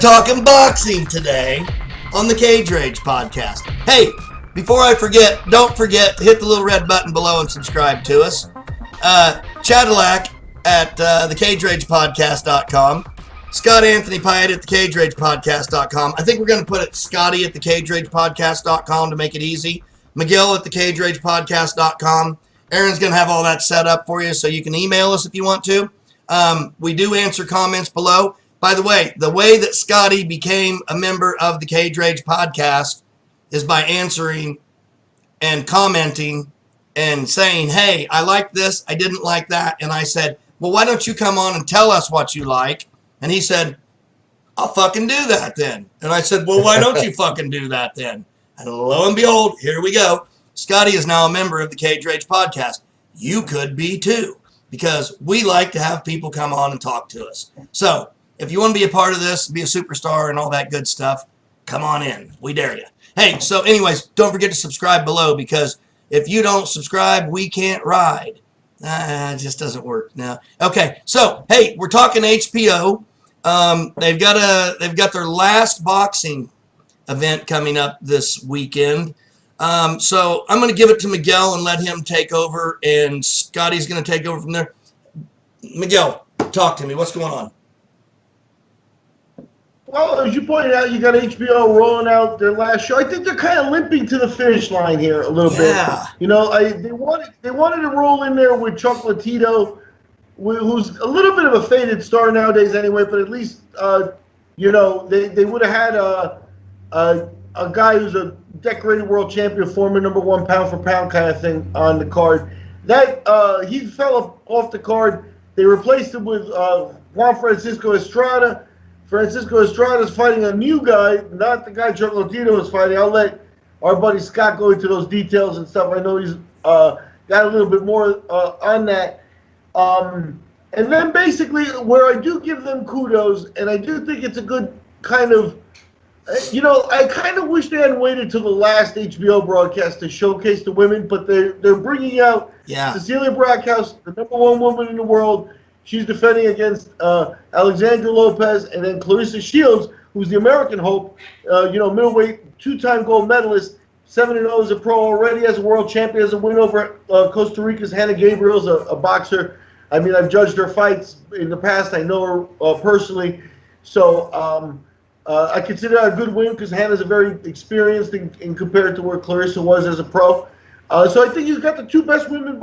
talking boxing today on the Cage Rage podcast. Hey, before I forget, don't forget to hit the little red button below and subscribe to us. Chadillac at thecageragepodcast.com. Scott Anthony Piatt at thecageragepodcast.com. I think we're going to put it Scotty at thecageragepodcast.com to make it easy. Miguel at thecageragepodcast.com. Aaron's going to have all that set up for you so you can email us if you want to. We do answer comments below. By the way that Scotty became a member of the Cage Rage podcast is by answering and commenting and saying, hey, I like this, I didn't like that. And I said, well, why don't you come on and tell us what you like? And he said, I'll fucking do that then. And I said, well, why don't you fucking do that then? And lo and behold, here we go. Scotty is now a member of the Cage Rage podcast. You could be too, because we like to have people come on and talk to us. So if you want to be a part of this, be a superstar and all that good stuff, come on in. We dare you. Hey, so anyways, don't forget to subscribe below, because if you don't subscribe, we can't ride. It just doesn't work now. Okay, so hey, we're talking HBO. They've got their last boxing event coming up this weekend. So I'm going to give it to Miguel and let him take over, and Scotty's going to take over from there. Miguel, talk to me. What's going on? Well, as you pointed out, you got HBO rolling out their last show. I think they're kind of limping to the finish line here a little bit. You know, they wanted to roll in there with Chocolatito, who's a little bit of a faded star nowadays anyway, but at least, you know, they would have had a guy who's a decorated world champion, Foreman, #1 pound for pound kind of thing on the card. That he fell off the card. They replaced him with Juan Francisco Estrada. Francisco Estrada is fighting a new guy, not the guy Chocolatito is fighting. I'll let our buddy Scott go into those details and stuff. I know he's got a little bit more on that. And then basically where I do give them kudos, and I do think it's a good kind of, you know, I kind of wish they hadn't waited till the last HBO broadcast to showcase the women, but they're bringing out Cecilia Braekhus, the #1 woman in the world. She's defending against Aleksandra Lopez, and then Claressa Shields, who's the American hope, you know, middleweight, 2-time gold medalist, 7-0 as a pro already, as a world champion, has a win over Costa Rica's Hannah Gabriel's a boxer. I mean, I've judged her fights in the past. I know her personally. So I consider that a good win, because Hannah's a very experienced in compared to where Claressa was as a pro. So I think he's got the two best women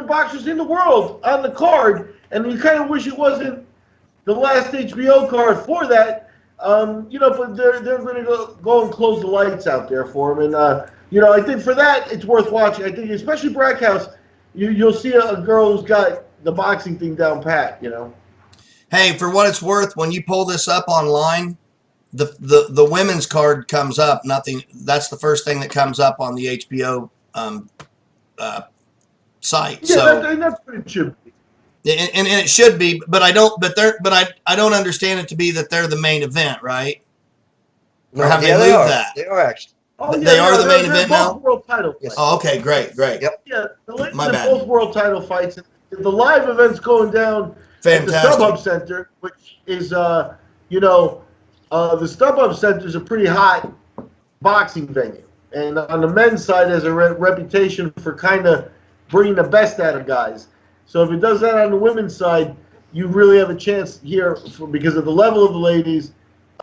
boxers in the world on the card, and you kind of wish it wasn't the last HBO card for that. You know, but they're going to go and close the lights out there for him, and you know, I think for that it's worth watching. I think especially Braekhus, you'll see a girl who's got the boxing thing down pat. You know. Hey, for what it's worth, when you pull this up online, the women's card comes up. Nothing. That's the first thing that comes up on the HBO site. Yeah, so that's what it should be. And it should be, but I don't understand it to be that they're the main event, right? Or have they moved that? They are actually. Oh, they are the main event now? World title fights. Oh, okay, great. Yep. Yeah, the ladies My are bad. both world title fights. The live event's going down at the Stubhub Center, which is, you know, the Stubhub Center is a pretty hot boxing venue. And on the men's side, has a reputation for kind of bringing the best out of guys. So if it does that on the women's side, you really have a chance here because of the level of the ladies,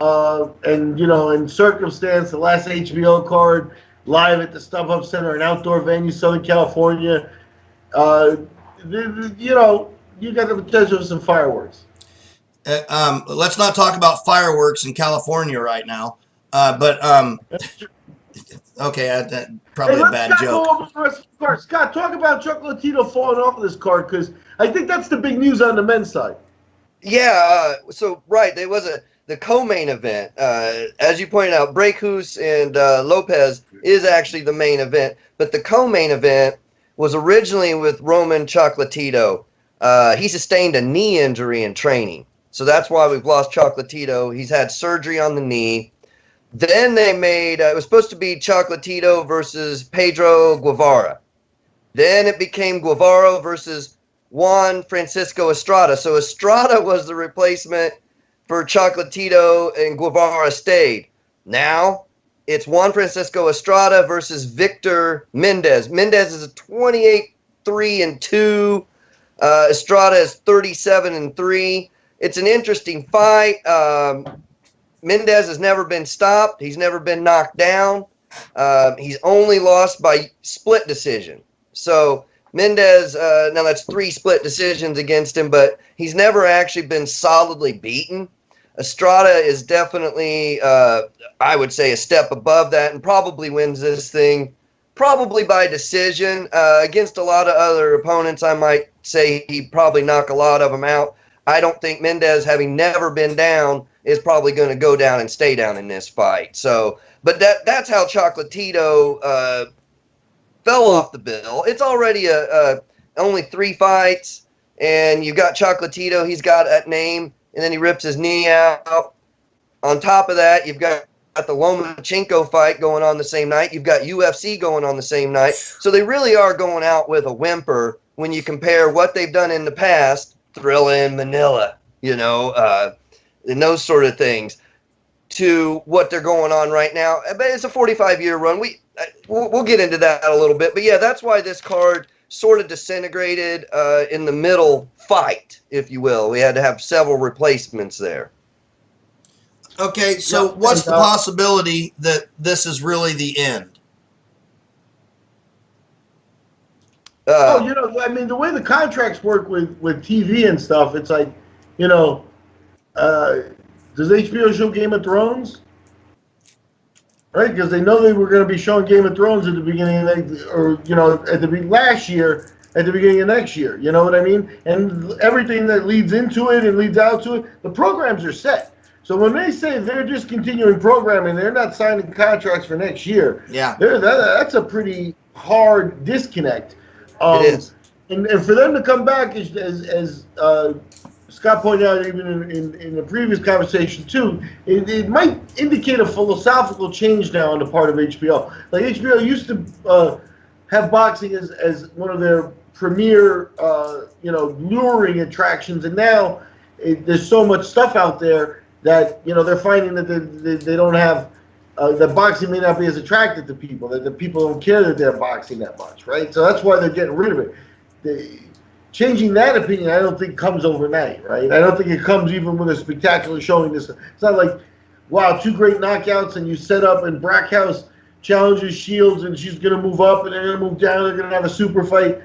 and, you know, in circumstance, the last HBO card, live at the Stubhub Center, an outdoor venue, Southern California. You know, you got the potential for some fireworks. Let's not talk about fireworks in California right now. Okay, probably a bad joke. Go over the rest of the card. Scott, talk about Chocolatito falling off of this card, because I think that's the big news on the men's side. Yeah, so right, there was the co-main event. As you pointed out, Braekhus and Lopez is actually the main event, but the co-main event was originally with Roman Chocolatito. He sustained a knee injury in training, so that's why we've lost Chocolatito. He's had surgery on the knee. Then they made, it was supposed to be Chocolatito versus Pedro Guevara. Then it became Guevara versus Juan Francisco Estrada. So Estrada was the replacement for Chocolatito, and Guevara stayed. Now it's Juan Francisco Estrada versus Victor Mendez. Mendez is a 28-3-2. Estrada is 37-3. It's an interesting fight. Mendez has never been stopped. He's never been knocked down. He's only lost by split decision. So Mendez, now that's 3 split decisions against him, but he's never actually been solidly beaten. Estrada is definitely, I would say, a step above that and probably wins this thing probably by decision. Against a lot of other opponents, I might say he'd probably knock a lot of them out. I don't think Mendez, having never been down, is probably going to go down and stay down in this fight. So, but that's how Chocolatito fell off the bill. It's already only 3 fights, and you've got Chocolatito. He's got that name, and then he rips his knee out. On top of that, you've got the Lomachenko fight going on the same night. You've got UFC going on the same night. So they really are going out with a whimper when you compare what they've done in the past, Thrilla in Manila, and those sort of things, to what they're going on right now. But it's a 45-year run. We'll get into that a little bit. But, yeah, that's why this card sort of disintegrated in the middle fight, if you will. We had to have several replacements there. Okay, so what's the possibility that this is really the end? I mean, the way the contracts work with TV and stuff, it's like, does HBO show Game of Thrones? Right, because they know they were going to be showing Game of Thrones at the beginning last year, at the beginning of next year. You know what I mean? And everything that leads into it and leads out to it, the programs are set. So when they say they're discontinuing programming, they're not signing contracts for next year. Yeah, that's a pretty hard disconnect. It is. And for them to come back, as Scott pointed out even in the previous conversation too, it might indicate a philosophical change now on the part of HBO. Like HBO used to have boxing as one of their premier, luring attractions, and now there's so much stuff out there that they're finding that they don't have. That boxing may not be as attractive to people, that the people don't care that they're boxing that much, right? So that's why they're getting rid of it. Changing that opinion, I don't think comes overnight, right? I don't think it comes even with a spectacular showing. It's not like, wow, 2 great knockouts, and you set up and Braekhus challenges Shields, and she's going to move up, and they're going to move down, they're going to have a super fight.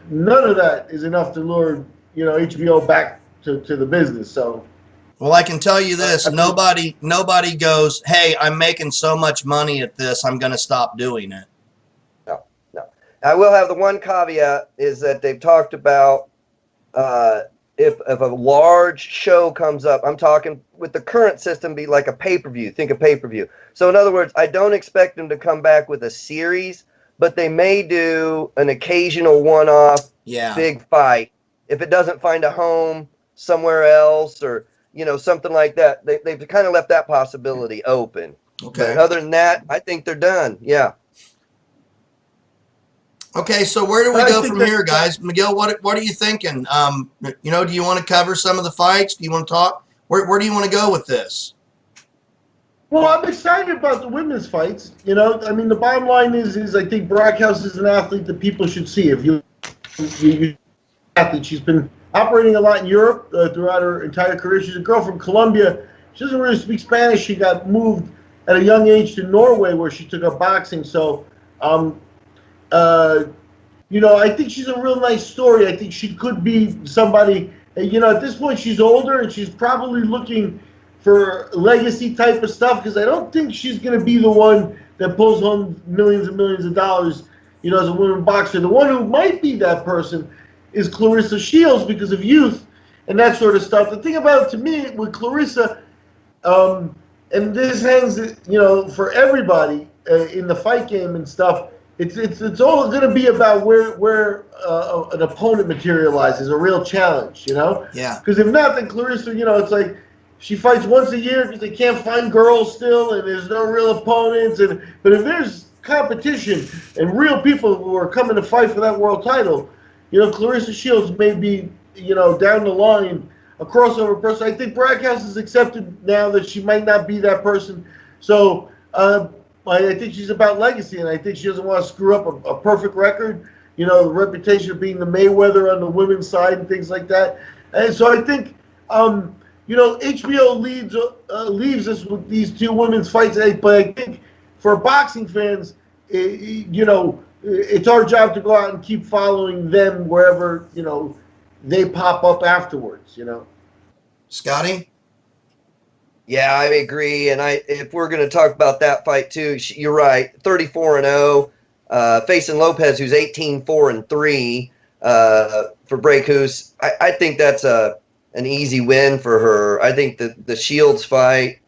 None of that is enough to lure, HBO back to the business, so... Well, I can tell you this: nobody goes, "Hey, I'm making so much money at this, I'm going to stop doing it." No. I will have the one caveat is that they've talked about if a large show comes up. I'm talking with the current system, be like a pay-per-view. Think of pay-per-view. So in other words, I don't expect them to come back with a series, but they may do an occasional one-off big fight if it doesn't find a home somewhere else or. Something like that. They've kind of left that possibility open. Okay. But other than that, I think they're done. Yeah. Okay, so where do we go from here, guys? Miguel, what are you thinking? Do you want to cover some of the fights? Do you want to talk? Where do you want to go with this? Well, I'm excited about the women's fights. The bottom line is I think Braekhus is an athlete that people should see. If you athlete, she's been operating a lot in Europe throughout her entire career. She's a girl from Colombia. She doesn't really speak Spanish. She got moved at a young age to Norway, where she took up boxing. So, I think she's a real nice story. I think she could be somebody. At this point, she's older, and she's probably looking for legacy type of stuff, because I don't think she's going to be the one that pulls home millions and millions of dollars, as a women boxer. The one who might be that person is Claressa Shields, because of youth and that sort of stuff. The thing about it to me with Claressa, and this hangs, for everybody in the fight game and stuff, it's all going to be about where an opponent materializes, a real challenge, Yeah. Because if not, then Claressa, it's like she fights once a year because they can't find girls still, and there's no real opponents. But if there's competition and real people who are coming to fight for that world title, Claressa Shields may be, down the line a crossover person. I think Braekhus has accepted now that she might not be that person. So I think she's about legacy, and I think she doesn't want to screw up a perfect record. The reputation of being the Mayweather on the women's side and things like that. And so I think, HBO leaves us with these two women's fights. But I think for boxing fans, it's our job to go out and keep following them wherever, they pop up afterwards, Scotty? Yeah, I agree. And if we're going to talk about that fight too, you're right. 34-0, facing Lopez, who's 18-4-3 for Braekhus. I think that's an easy win for her. I think that the Shields fight,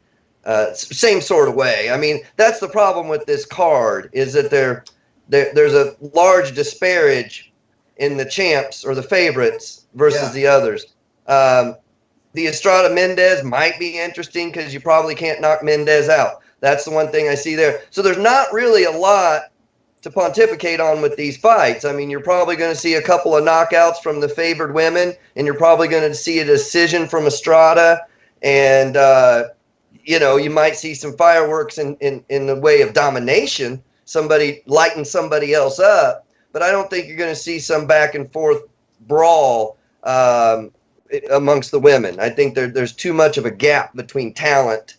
same sort of way. I mean, that's the problem with this card, is that there's a large disparage in the champs or the favorites versus the others. The Estrada Mendez might be interesting because you probably can't knock Mendez out. That's the one thing I see there. So there's not really a lot to pontificate on with these fights. I mean, you're probably going to see a couple of knockouts from the favored women, and you're probably going to see a decision from Estrada. And, you might see some fireworks in the way of domination, somebody lighting somebody else up. But I don't think you're going to see some back and forth brawl amongst the women. I think there's too much of a gap between talent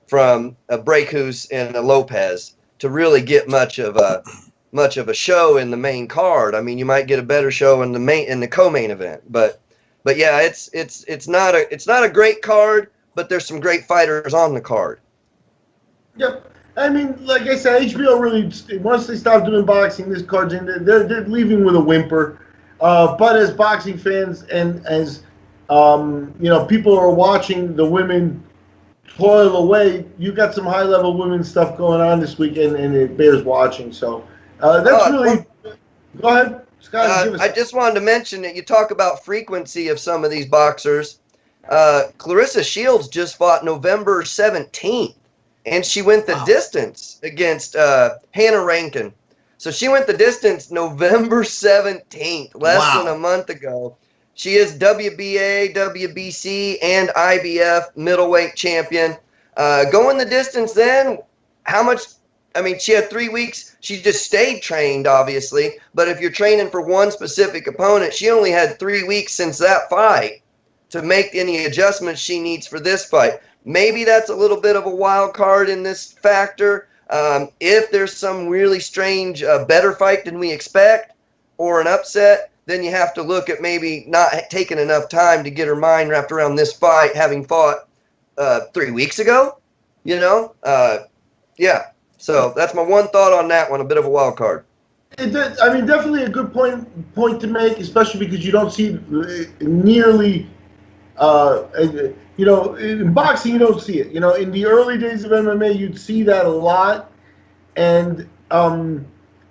from a Braekhus and a Lopez to really get much of a show in the main card. I mean, you might get a better show in the co-main event, but yeah, it's not a great card, but there's some great fighters on the card. Yep. I mean, like I said, HBO really, once they stop doing boxing, this card's in, they're leaving with a whimper. But as boxing fans and as people are watching the women toil away, you got some high-level women's stuff going on this weekend, and it bears watching. So that's really. Go ahead, Scott. I just wanted to mention that you talk about frequency of some of these boxers. Claressa Shields just fought November 17th, and she went the distance against Hannah Rankin. So she went the distance November 17th, less than a month ago. She is WBA, WBC, and IBF middleweight champion. Going the distance then, how much? I mean, she had 3 weeks. She just stayed trained, obviously. But if you're training for one specific opponent, she only had 3 weeks since that fight to make any adjustments she needs for this fight. Maybe that's a little bit of a wild card in this factor. If there's some really strange, better fight than we expect or an upset, then you have to look at maybe not taking enough time to get her mind wrapped around this fight, having fought 3 weeks ago, Yeah. So that's my one thought on that one, a bit of a wild card. Definitely a good point to make, especially because you don't see nearly, in boxing you don't see it. In the early days of MMA, you'd see that a lot, and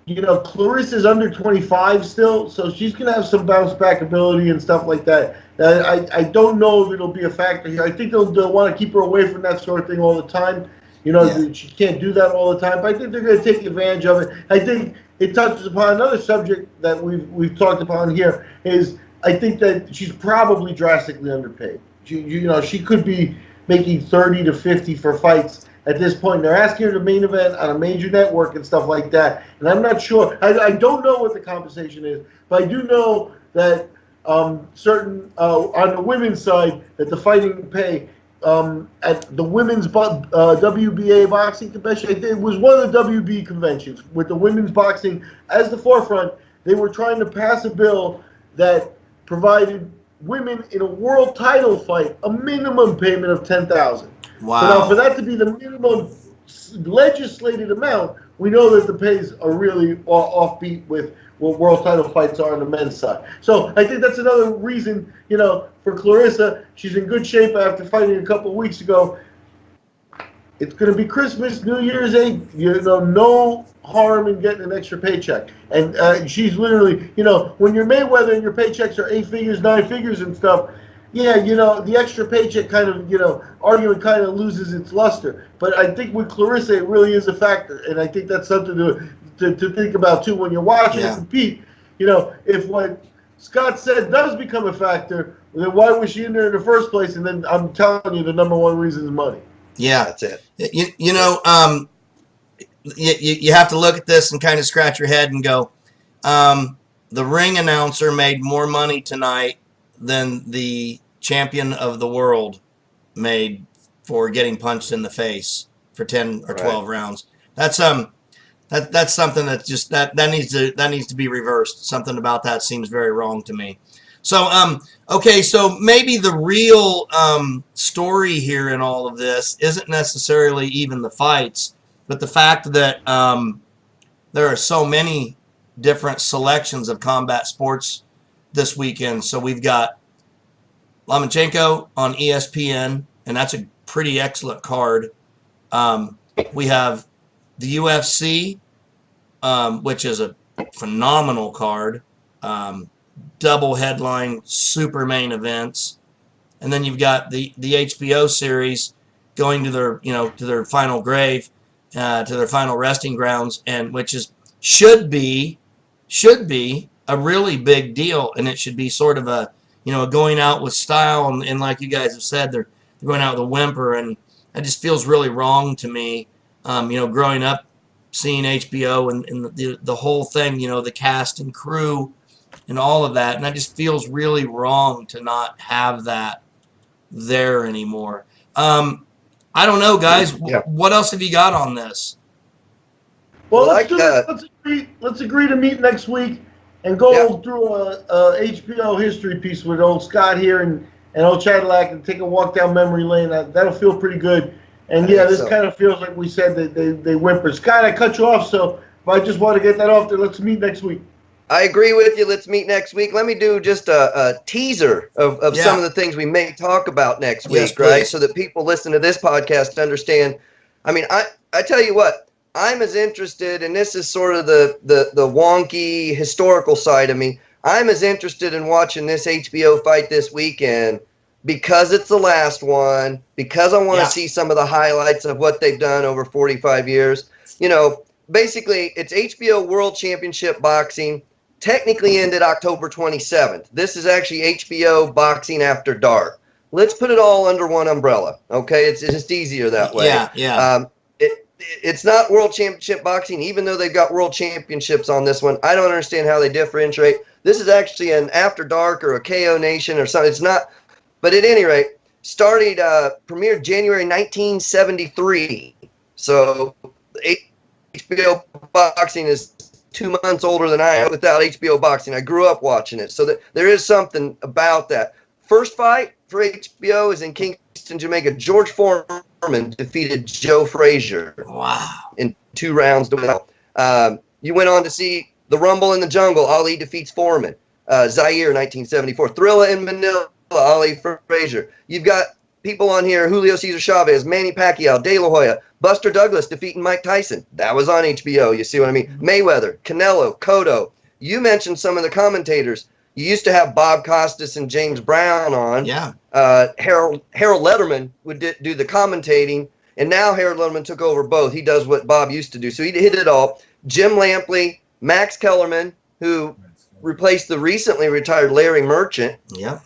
Claressa's under 25 still, so she's going to have some bounce back ability and stuff like that. I don't know if it'll be a factor here. I think they'll want to keep her away from that sort of thing all the time. She can't do that all the time, but I think they're going to take advantage of it. I think it touches upon another subject that we've talked upon here, is I think that she's probably drastically underpaid. She could be making 30 to 50 for fights at this point. They're asking her to main event on a major network and stuff like that. And I'm not sure. I don't know what the compensation is, but I do know that certain on the women's side that the fighting pay at the women's WBA boxing convention, it was one of the WB conventions with the women's boxing as the forefront. They were trying to pass a bill that provided women in a world title fight a minimum payment of $10,000. Wow. So now, for that to be the minimum legislated amount, we know that the pays are really offbeat with what world title fights are on the men's side. So I think that's another reason, for Claressa. She's in good shape after fighting a couple of weeks ago. It's going to be Christmas, New Year's Eve. No harm in getting an extra paycheck. And she's literally, when you're Mayweather and your paychecks are 8 figures, 9 figures and stuff, the extra paycheck kind of, argument kind of loses its luster. But I think with Claressa, it really is a factor. And I think that's something to think about, too, when you're watching her compete. If what Scott said does become a factor, then why was she in there in the first place? And then I'm telling you, the number one reason is money. Yeah, that's it. You know, you have to look at this and kind of scratch your head and go, the ring announcer made more money tonight than the champion of the world made for getting punched in the face for 10 or 12 rounds. That's that's something that just that needs to be reversed. Something about that seems very wrong to me. So okay, so maybe the real story here in all of this isn't necessarily even the fights, but the fact that there are so many different selections of combat sports this weekend. So we've got Lomachenko on ESPN, and that's a pretty excellent card. We have the UFC, which is a phenomenal card. Double headline, super main events, and then you've got the HBO series going to their to their final grave, to their final resting grounds, and which is should be a really big deal, and it should be sort of a going out with style, and like you guys have said, they're going out with a whimper, and it just feels really wrong to me. Growing up seeing HBO and the whole thing, the cast and crew and all of that, and that just feels really wrong to not have that there anymore. I don't know, guys. Yeah. What else have you got on this? Well, let's agree to meet next week and go through a HBO history piece with old Scott here and old Chadillac and take a walk down memory lane. That'll feel pretty good. And this kind of feels like we said that they whimper. Scott, I cut you off, so if I just want to get that off there, let's meet next week. I agree with you. Let's meet next week. Let me do just a teaser of some of the things we may talk about next week, right? So that people listen to this podcast understand. I mean, I tell you what, I'm as interested, and this is sort of the wonky historical side of me. I'm as interested in watching this HBO fight this weekend because it's the last one, because I want to see some of the highlights of what they've done over 45 years. Basically, it's HBO World Championship Boxing. Technically ended October 27th. This is actually HBO Boxing After Dark. Let's put it all under one umbrella, okay? It's just easier that way. Yeah. It's not World Championship Boxing, even though they've got World Championships on this one. I don't understand how they differentiate. This is actually an After Dark or a KO Nation or something. It's not. But at any rate, premiered January 1973. So HBO Boxing is 2 months older than I am without HBO Boxing. I grew up watching it. So there is something about that. First fight for HBO is in Kingston, Jamaica. George Foreman defeated Joe Frazier. Wow. In 2 rounds to win. You went on to see the Rumble in the Jungle. Ali defeats Foreman. Zaire, 1974. Thrilla in Manila. Ali Frazier. You've got people on here, Julio Cesar Chavez, Manny Pacquiao, De La Hoya, Buster Douglas defeating Mike Tyson. That was on HBO. You see what I mean? Mayweather, Canelo, Cotto. You mentioned some of the commentators. You used to have Bob Costas and James Brown on. Yeah. Harold Letterman would do the commentating, and now Harold Letterman took over both. He does what Bob used to do. So he did it all. Jim Lampley, Max Kellerman, who replaced the recently retired Larry Merchant. Yeah.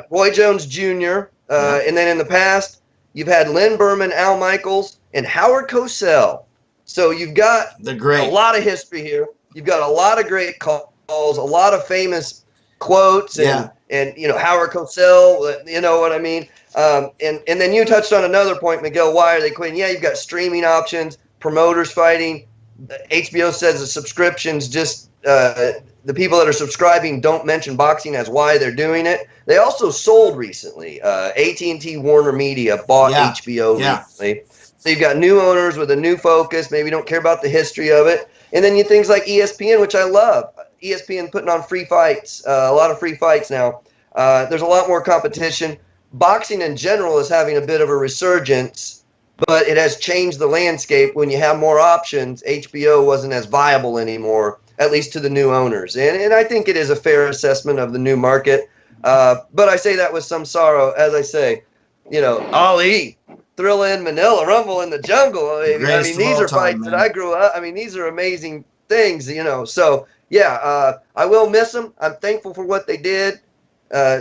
Roy Jones Jr., and then in the past, you've had Lynn Berman, Al Michaels, and Howard Cosell. So you've got a lot of history here. You've got a lot of great calls, a lot of famous quotes, and Howard Cosell, you know what I mean? And then you touched on another point, Miguel. Why are they quitting? Yeah, you've got streaming options, promoters fighting. HBO says the subscriptions just the people that are subscribing don't mention boxing as why they're doing it. They also sold recently. AT&T Warner Media bought HBO recently. So you've got new owners with a new focus. Maybe don't care about the history of it. And then you things like ESPN, which I love. ESPN putting on free fights, a lot of free fights now. There's a lot more competition. Boxing in general is having a bit of a resurgence, but it has changed the landscape. When you have more options, HBO wasn't as viable anymore, at least to the new owners. And I think it is a fair assessment of the new market. But I say that with some sorrow. As I say, Ali, Thrilla in Manila, Rumble in the Jungle. I mean, these are fights that I grew up. I mean, these are amazing things, So I will miss them. I'm thankful for what they did.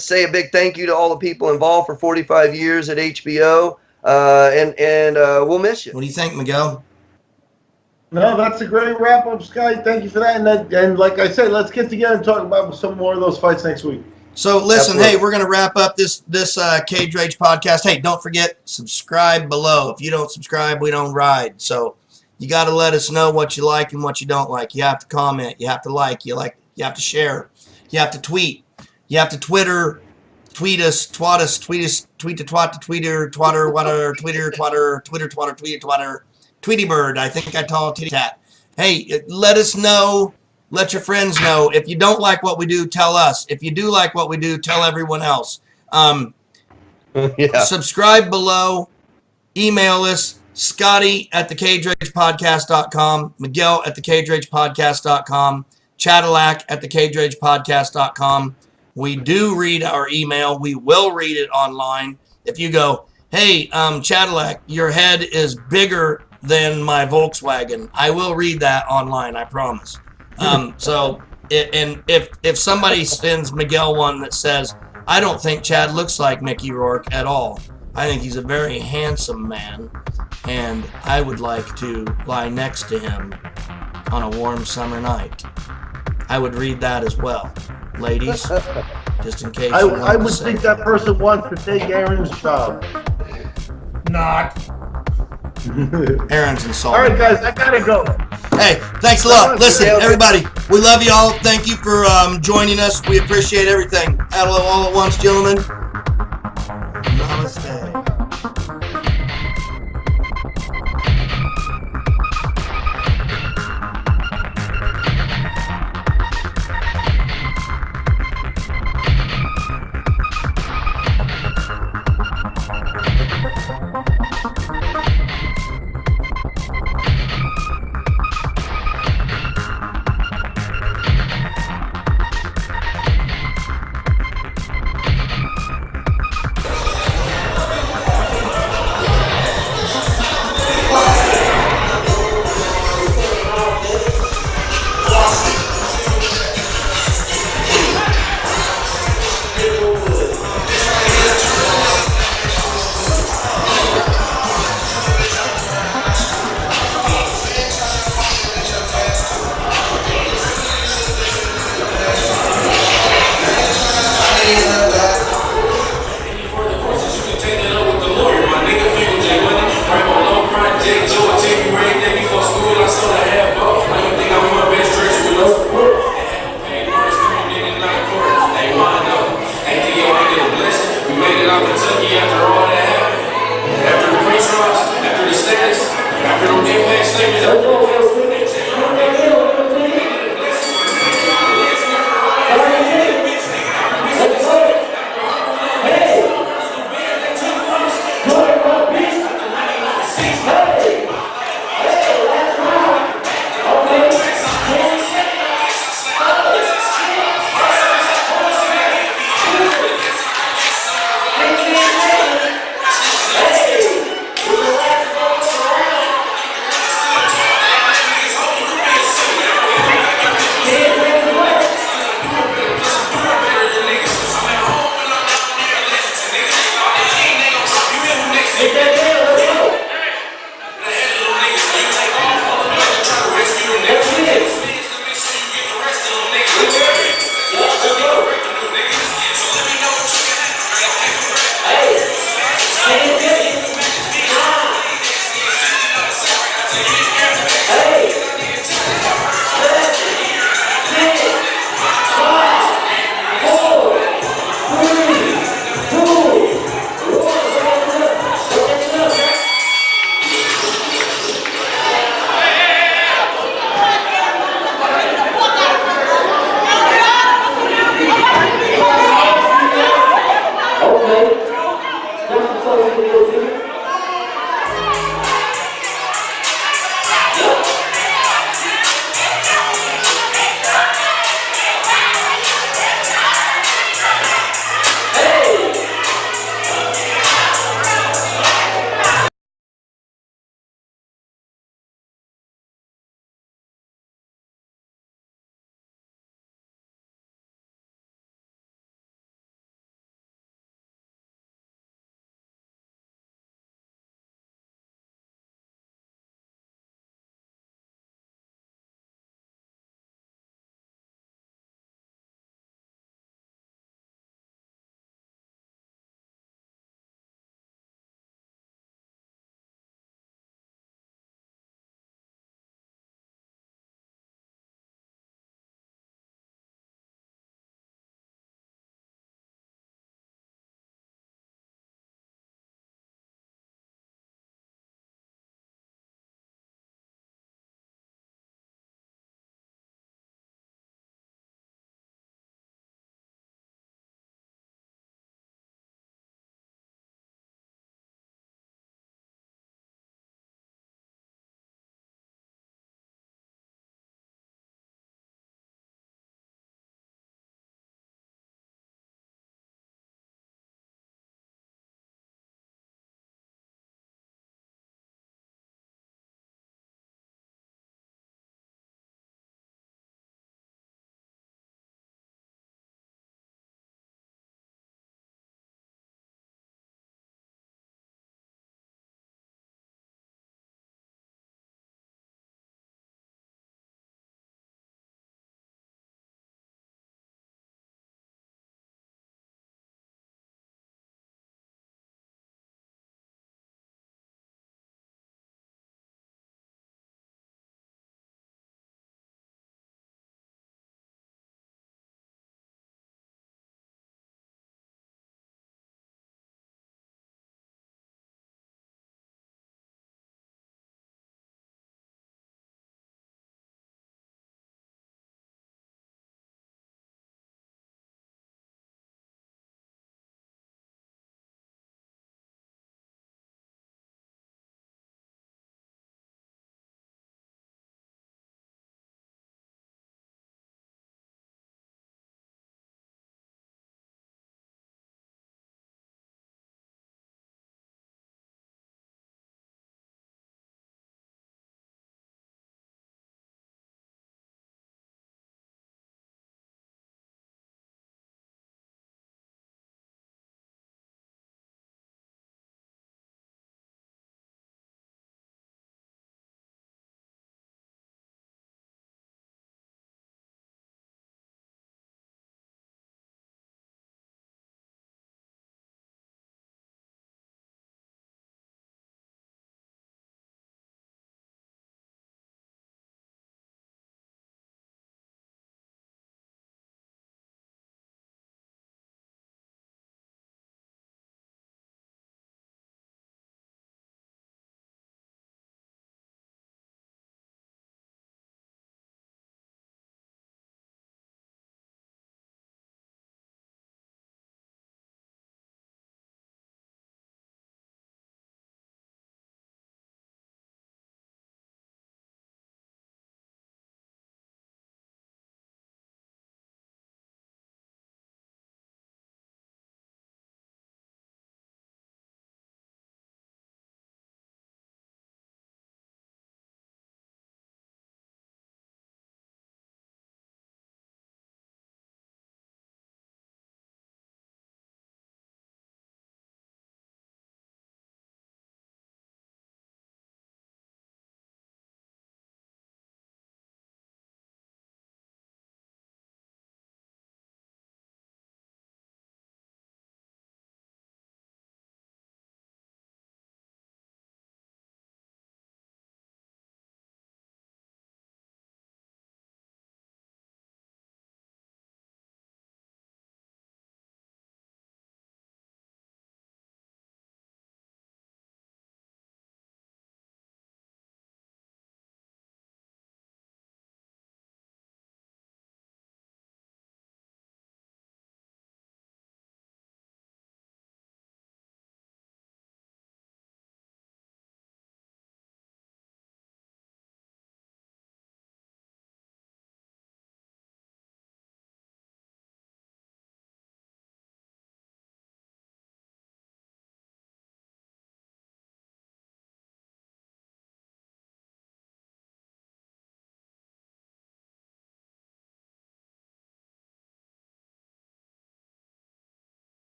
Say a big thank you to all the people involved for 45 years at HBO. And we'll miss you. What do you think, Miguel? No, that's a great wrap up, Sky. Thank you for that. And like I said, let's get together and talk about some more of those fights next week. So listen, Absolutely. hey, we're going to wrap up this Cage Rage podcast. Hey, don't forget, subscribe below. If you don't subscribe, we don't ride. So you got to let us know what you like and what you don't like. You have to comment. You have to like. You have to share. You have to tweet. You have to Twitter. Tweet us, twat us, tweet to twat to tweeter, twatter, watter, Twitter, twatter, Twitter, twatter, tweeter, twatter, Tweety Bird. I think I call it Titty Tat. Hey, let us know. Let your friends know. If you don't like what we do, tell us. If you do like what we do, tell everyone else. Subscribe below. Email us, Scotty at thecageragepodcast.com, Miguel at thecageragepodcast.com, Chadillac at thecageragepodcast.com. We do read our email. We will read it online. If you go, hey, Chadillac, your head is bigger than my Volkswagen, I will read that online, I promise. If somebody sends Miguel one that says, I don't think Chad looks like Mickey Rourke at all. I think he's a very handsome man, and I would like to lie next to him on a warm summer night. I would read that as well. Ladies, just in case. I would think that person wants to take Aaron's job. Not. Aaron's insulting. All right, guys, I gotta go. Hey, thanks a lot. Listen, everybody, we love you all. Thank you for joining us. We appreciate everything. Hello, all at once, gentlemen.